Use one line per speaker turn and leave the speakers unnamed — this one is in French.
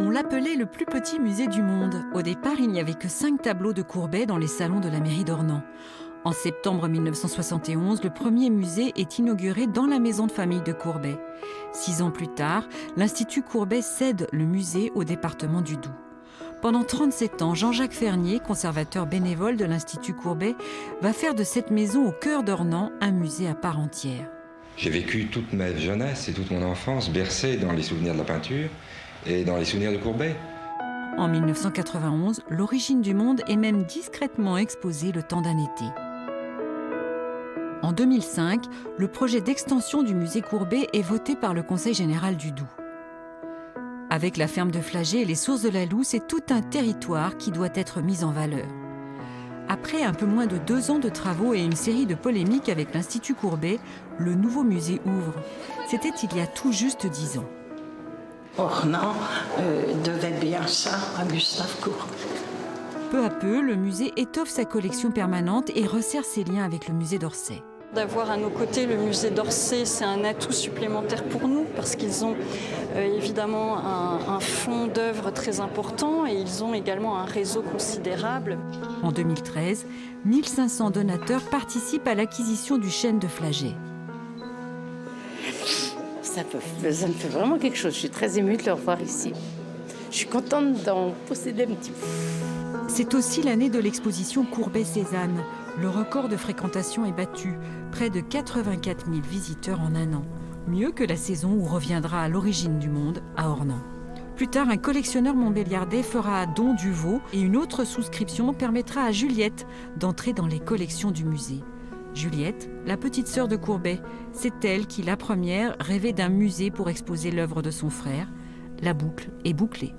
On l'appelait le plus petit musée du monde. Au départ, il n'y avait que 5 tableaux de Courbet dans les salons de la mairie d'Ornans. En septembre 1971, le premier musée est inauguré dans la maison de famille de Courbet. 6 ans plus tard, l'Institut Courbet cède le musée au département du Doubs. Pendant 37 ans, Jean-Jacques Fernier, conservateur bénévole de l'Institut Courbet, va faire de cette maison au cœur d'Ornans un musée à part entière.
J'ai vécu toute ma jeunesse et toute mon enfance bercé dans les souvenirs de la peinture et dans les souvenirs de Courbet.
En 1991, l'origine du monde est même discrètement exposée le temps d'un été. En 2005, le projet d'extension du musée Courbet est voté par le Conseil général du Doubs. Avec la ferme de Flagey et les sources de la Loue, c'est tout un territoire qui doit être mis en valeur. Après un peu moins de 2 ans de travaux et une série de polémiques avec l'Institut Courbet, le nouveau musée ouvre. C'était il y a tout juste 10 ans.
Ornans devait bien ça à Gustave Courbet.
Peu à peu, le musée étoffe sa collection permanente et resserre ses liens avec le musée d'Orsay.
D'avoir à nos côtés le musée d'Orsay, c'est un atout supplémentaire pour nous parce qu'ils ont évidemment un fonds d'œuvres très important et ils ont également un réseau considérable.
En 2013, 1500 donateurs participent à l'acquisition du chêne de Flagey.
Ça me fait vraiment quelque chose. Je suis très émue de le revoir ici. Je suis contente d'en posséder un petit peu.
C'est aussi l'année de l'exposition Courbet-Cézanne. Le record de fréquentation est battu, près de 84 000 visiteurs en un an. Mieux que la saison où reviendra à l'origine du monde, à Ornans. Plus tard, un collectionneur montbéliardais fera un don du veau et une autre souscription permettra à Juliette d'entrer dans les collections du musée. Juliette, la petite sœur de Courbet, c'est elle qui, la première, rêvait d'un musée pour exposer l'œuvre de son frère. La boucle est bouclée.